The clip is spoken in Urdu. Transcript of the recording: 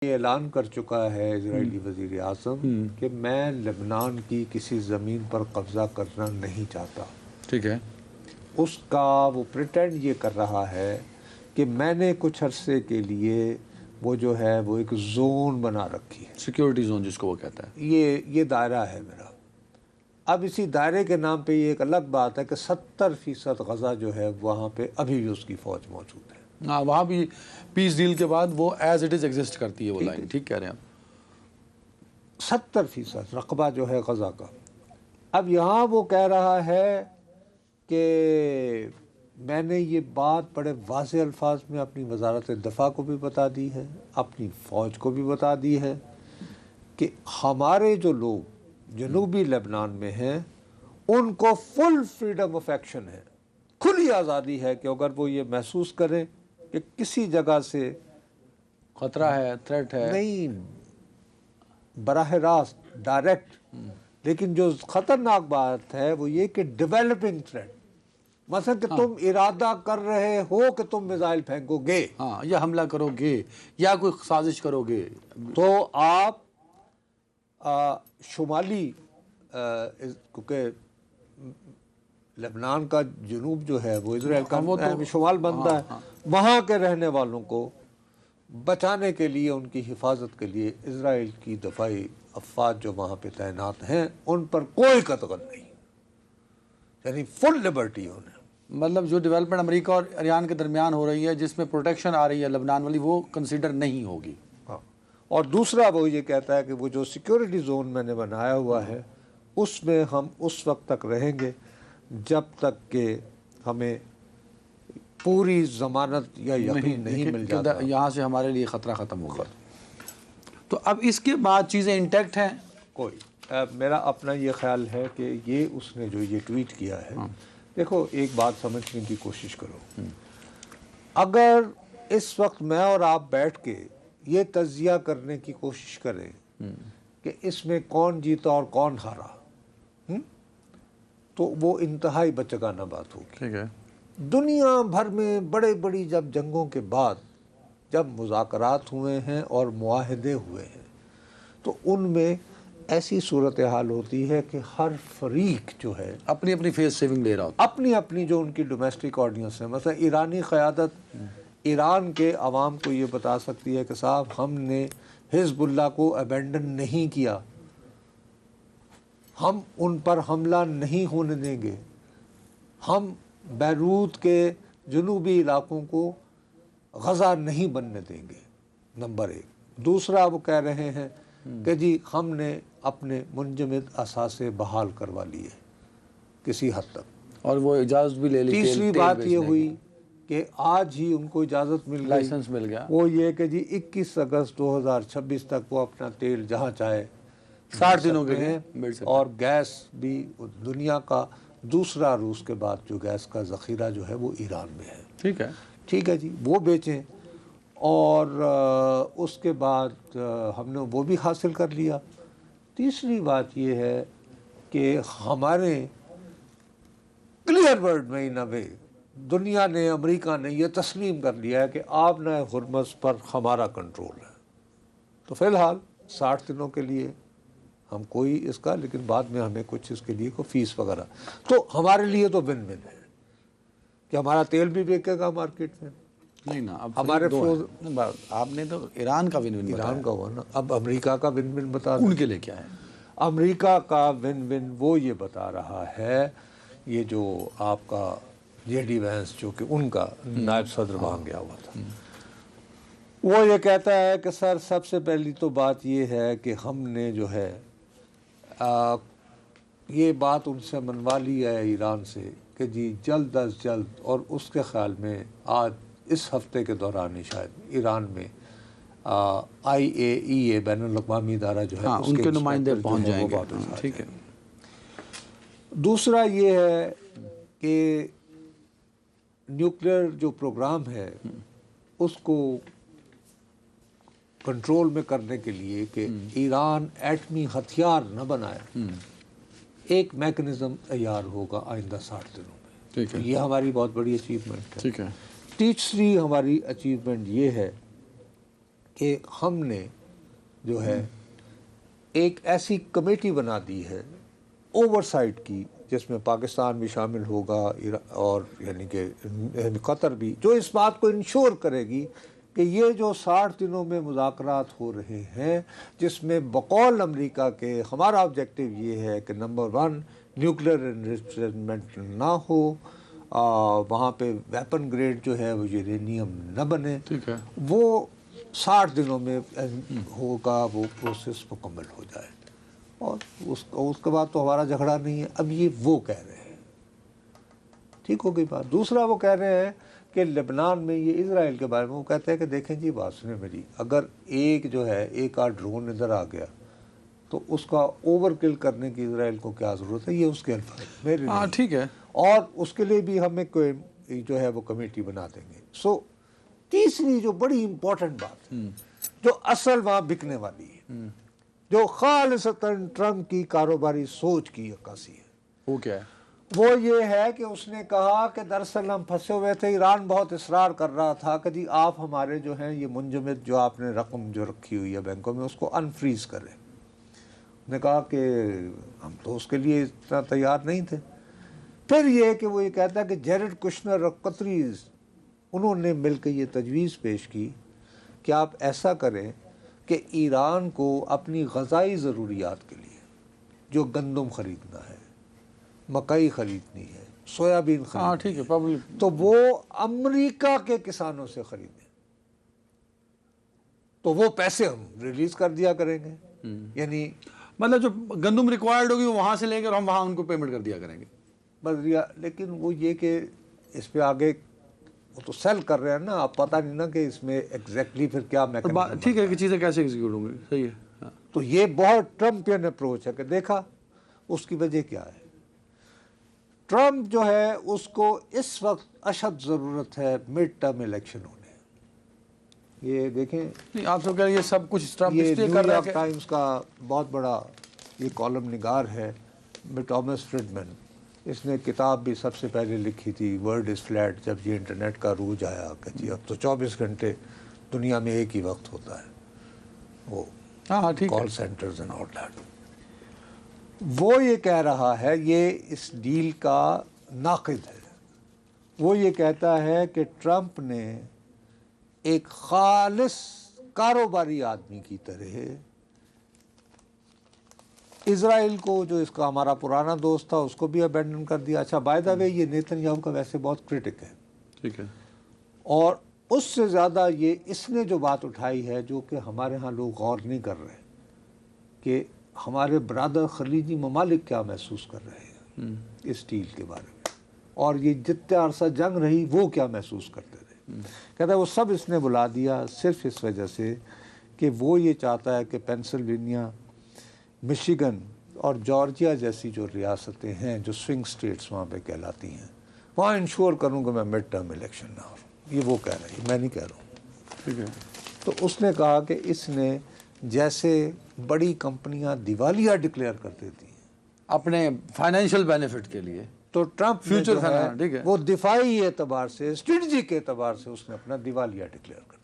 یہ اعلان کر چکا ہے اسرائیلی وزیر اعظم کہ میں لبنان کی کسی زمین پر قبضہ کرنا نہیں چاہتا. ٹھیک ہے. اس کا وہ پریٹینڈ یہ کر رہا ہے کہ میں نے کچھ عرصے کے لیے وہ جو ہے وہ ایک زون بنا رکھی ہے, سیکیورٹی زون جس کو وہ کہتا ہے. یہ دائرہ ہے میرا. اب اسی دائرے کے نام پہ یہ ایک الگ بات ہے کہ 70% غزہ جو ہے وہاں پہ ابھی بھی اس کی فوج موجود ہے. ہاں, وہاں بھی پیس ڈیل کے بعد وہ ایز اٹ از ایگزسٹ کرتی ہے وہ لائن. ٹھیک کہہ رہے ہیں آپ. 70% رقبہ جو ہے غزہ کا. اب یہاں وہ کہہ رہا ہے کہ میں نے یہ بات بڑے واضح الفاظ میں اپنی وزارت دفاع کو بھی بتا دی ہے, اپنی فوج کو بھی بتا دی ہے کہ ہمارے جو لوگ جنوبی لبنان میں ہیں ان کو فل فریڈم آف ایکشن ہے, کھلی آزادی ہے کہ اگر وہ یہ محسوس کریں کہ کسی جگہ سے خطرہ ہے, تھریٹ ہے, نہیں براہ راست ڈائریکٹ, لیکن جو خطرناک بات ہے وہ یہ کہ ڈیولپنگ تھریٹ, مثلا کہ تم ارادہ کر رہے ہو کہ تم میزائل پھینکو گے, ہاں, یا حملہ کرو گے یا کوئی سازش کرو گے, تو آپ شمالی کیونکہ لبنان کا جنوب جو ہے وہ اسرائیل کا شمال بنتا ہے, وہاں کے رہنے والوں کو بچانے کے لیے, ان کی حفاظت کے لیے اسرائیل کی دفاعی افواج جو وہاں پہ تعینات ہیں ان پر کوئی قطغن نہیں, یعنی فل لبرٹی انہیں. مطلب جو ڈیولپمنٹ امریکہ اور ایران کے درمیان ہو رہی ہے جس میں پروٹیکشن آ رہی ہے لبنان والی, وہ کنسیڈر نہیں ہوگی. ہاں, اور دوسرا وہ یہ کہتا ہے کہ وہ جو سیکیورٹی زون میں نے بنایا ہوا ہے اس میں ہم اس وقت تک رہیں گے جب تک کہ ہمیں پوری ضمانت یا یقین نہیں مل جاتا یہاں سے ہمارے لیے خطرہ ختم ہوگا. تو اب اس کے بعد چیزیں انٹیکٹ ہیں. کوئی میرا اپنا یہ خیال ہے کہ یہ اس نے جو یہ ٹویٹ کیا ہے, دیکھو ایک بات سمجھنے کی کوشش کرو. اگر اس وقت میں اور آپ بیٹھ کے یہ تجزیہ کرنے کی کوشش کریں کہ اس میں کون جیتا اور کون ہارا, تو وہ انتہائی بچگانہ بات ہوگی. ٹھیک ہے. دنیا بھر میں بڑی جب جنگوں کے بعد جب مذاکرات ہوئے ہیں اور معاہدے ہوئے ہیں تو ان میں ایسی صورتحال ہوتی ہے کہ ہر فریق جو ہے اپنی اپنی فیس سیونگ لے رہا ہوتا ہے, اپنی جو ان کی ڈومیسٹک آڈینس ہے. مثلا ایرانی قیادت ایران کے عوام کو یہ بتا سکتی ہے کہ صاحب ہم نے حزب اللہ کو ابینڈن نہیں کیا, ہم ان پر حملہ نہیں ہونے دیں گے, ہم بیروت کے جنوبی علاقوں کو غزہ نہیں بننے دیں گے, نمبر ایک. دوسرا وہ کہہ رہے ہیں کہ جی ہم نے اپنے منجمد اثاثے بحال کروا لیے کسی حد تک, اور وہ اجازت بھی لے لی. تیسری بات یہ ہوئی کہ آج ہی ان کو اجازت مل گئی, لائسنس مل گیا, وہ یہ کہ جی 21 اگست 2026 تک وہ اپنا تیل جہاں چاہے 60 دنوں کے لیے, اور گیس بھی دنیا کا دوسرا روس کے بعد جو گیس کا ذخیرہ جو ہے وہ ایران میں ہے. ٹھیک ہے. ٹھیک ہے جی, وہ بیچیں, اور اس کے بعد ہم نے وہ بھی حاصل کر لیا. تیسری بات یہ ہے کہ ہمارے کلیئر ورڈ میں نہ دنیا نے, امریکہ نے یہ تسلیم کر لیا ہے کہ آب نہ ہرمز پر ہمارا کنٹرول ہے. تو فی الحال 60 دنوں کے لیے ہم کوئی اس کا, لیکن بعد میں ہمیں کچھ اس کے لیے کوئی فیس وغیرہ, تو ہمارے لیے تو ون ون ہے کہ ہمارا تیل بھی بیکے گا مارکیٹ میں. نہیں نا, اب ہمارے آپ نے تو ایران کا ون ون ایران کا ہوا نا, اب امریکہ کا ون ون بتا رہا. ان کے لیے کیا ہے؟ امریکہ کا ون ون وہ یہ بتا رہا ہے, یہ جو آپ کا جے ڈی وینس جو کہ ان کا نائب صدر وہاں گیا ہوا تھا, وہ یہ کہتا ہے کہ سر سب سے پہلی تو بات یہ ہے کہ ہم نے جو ہے یہ بات ان سے منوا لی ہے ایران سے کہ جی جلد از جلد, اور اس کے خیال میں آج اس ہفتے کے دوران ہی شاید ایران میں IAEA بین الاقوامی ادارہ جو ہے ان کے نمائندے پہنچ جائیں گے. ٹھیک ہے. دوسرا یہ ہے کہ نیوکلیئر جو پروگرام ہے اس کو کنٹرول میں کرنے کے لیے کہ ایران ایٹمی ہتھیار نہ بنائے, ایک میکنزم تیار ہوگا آئندہ 60 دنوں میں. ٹھیک ہے. یہ ہماری بہت بڑی اچیومنٹ ہے. ٹھیک ہے. تیسری ہماری اچیومنٹ یہ ہے کہ ہم نے جو ہے ایک ایسی کمیٹی بنا دی ہے اوور سائٹ کی، جس میں پاکستان بھی شامل ہوگا اور یعنی کہ قطر بھی، جو اس بات کو انشور کرے گی کہ یہ جو 60 دنوں میں مذاکرات ہو رہے ہیں، جس میں بقول امریکہ کے ہمارا آبجیکٹو یہ ہے کہ نمبر 1 نیوکلیر انریچمنٹ نہ ہو، وہاں پہ ویپن گریڈ جو ہے وہ یورینیم نہ بنے، ٹھیک ہے، وہ 60 دنوں میں ہوگا، وہ پروسیس مکمل ہو جائے، اور اس کے بعد تو ہمارا جھگڑا نہیں ہے۔ اب یہ وہ کہہ رہے ہیں، ٹھیک ہو گئی بات۔ دوسرا وہ کہہ رہے ہیں کہ لبنان میں یہ اسرائیل کے بارے میں وہ کہتے ہیں کہ دیکھیں جی بات سنیں میری، اگر ایک آدھ ڈرون ادھر آ گیا تو اس کا اوور کل کرنے کی اسرائیل کو کیا ضرورت ہے، یہ اس کے الفاظ میرے ہاں نہیں، ٹھیک ہے، اور اس کے لیے بھی ہمیں کوئی جو ہے وہ کمیٹی بنا دیں گے۔ تیسری جو بڑی امپورٹنٹ بات ہے، جو اصل وہاں بکنے والی ہے، جو خالصتاً ٹرمپ کی کاروباری سوچ کی عکاسی ہے، وہ کیا ہے؟ وہ یہ ہے کہ اس نے کہا کہ دراصل ہم پھنسے ہوئے تھے، ایران بہت اصرار کر رہا تھا کہ جی آپ ہمارے جو ہیں یہ منجمد جو آپ نے رقم جو رکھی ہوئی ہے بینکوں میں اس کو انفریز کریں۔ نے کہا کہ ہم تو اس کے لیے اتنا تیار نہیں تھے۔ پھر یہ کہ وہ یہ کہتا ہے کہ جیرڈ کشنر اور قطریز انہوں نے مل کے یہ تجویز پیش کی کہ آپ ایسا کریں کہ ایران کو اپنی غذائی ضروریات کے لیے جو گندم خریدنا ہے، مکئی خریدنی ہے، سویابین ہاں خریدنی ٹھیک ہے، ہے، پبلک تو وہ امریکہ کے کسانوں سے خریدیں، تو وہ پیسے ہم ریلیز کر دیا کریں گے، یعنی مطلب جو گندم ریکوائرڈ ہوگی وہ وہاں سے لیں گے اور ہم وہاں ان کو پیمنٹ کر دیا کریں گے۔ بدریا، لیکن وہ یہ کہ اس پہ آگے وہ تو سیل کر رہے ہیں نا، آپ پتہ نہیں نا کہ اس میں ایگزیکٹلی پھر کیا میکنزم۔ ٹھیک ہے کہ چیزیں کیسے ایگزیکیوٹ ہوں گی، صحیح ہے، ہاں۔ تو یہ بہت ٹرمپین اپروچ ہے کہ دیکھا اس کی وجہ کیا ہے۔ ٹرمپ جو ہے اس کو اس وقت اشد ضرورت ہے مڈ ٹرم الیکشن ہونے۔ یہ دیکھیں، نہیں آپ تو کہہ رہے ہیں یہ سب کچھ ٹرمپ یہ اس لیے نیو کر رہا ہے یارک کہ ٹائمز کا بہت بڑا یہ کالم نگار ہے ٹامس فریڈمن، اس نے کتاب بھی سب سے پہلے لکھی تھی ورلڈ از فلیٹ، جب یہ انٹرنیٹ کا عروج آیا کہ جی اب تو 24 گھنٹے دنیا میں ایک ہی وقت ہوتا ہے، وہ ہاں ٹھیک ہے، کال سینٹرز اینڈ آل دیٹ۔ وہ یہ کہہ رہا ہے، یہ اس ڈیل کا ناقد ہے، وہ یہ کہتا ہے کہ ٹرمپ نے ایک خالص کاروباری آدمی کی طرح اسرائیل کو، جو اس کا ہمارا پرانا دوست تھا، اس کو بھی ابینڈن کر دیا۔ اچھا بائی دا وے یہ نیتن یاہو کا ویسے بہت کرٹک ہے، ٹھیک ہے، اور اس سے زیادہ یہ اس نے جو بات اٹھائی ہے جو کہ ہمارے ہاں لوگ غور نہیں کر رہے کہ ہمارے برادر خلیجی ممالک کیا محسوس کر رہے ہیں اس ڈیل کے بارے میں، اور یہ جتنے عرصہ جنگ رہی وہ کیا محسوس کرتے رہے۔ کہتا ہے وہ سب اس نے بلا دیا صرف اس وجہ سے کہ وہ یہ چاہتا ہے کہ پینسلوینیا، مشیگن اور جارجیا جیسی جو ریاستیں ہیں جو سوئنگ سٹیٹس وہاں پہ کہلاتی ہیں، وہاں انشور کروں کہ میں مڈ ٹرم الیکشن نہ ہو۔ یہ وہ کہہ رہا ہے، میں نہیں کہہ رہا ہوں، ٹھیک ہے۔ تو اس نے کہا کہ اس نے جیسے بڑی کمپنیاں دیوالیہ ڈکلیئر کر دیتی ہیں اپنے فائنینشیل بینیفٹ کے لیے، تو ٹرمپ فیوچر ٹھیک ہے، وہ دفاعی اعتبار سے، اسٹریٹجک اعتبار سے اس نے اپنا دیوالیہ ڈکلیئر کر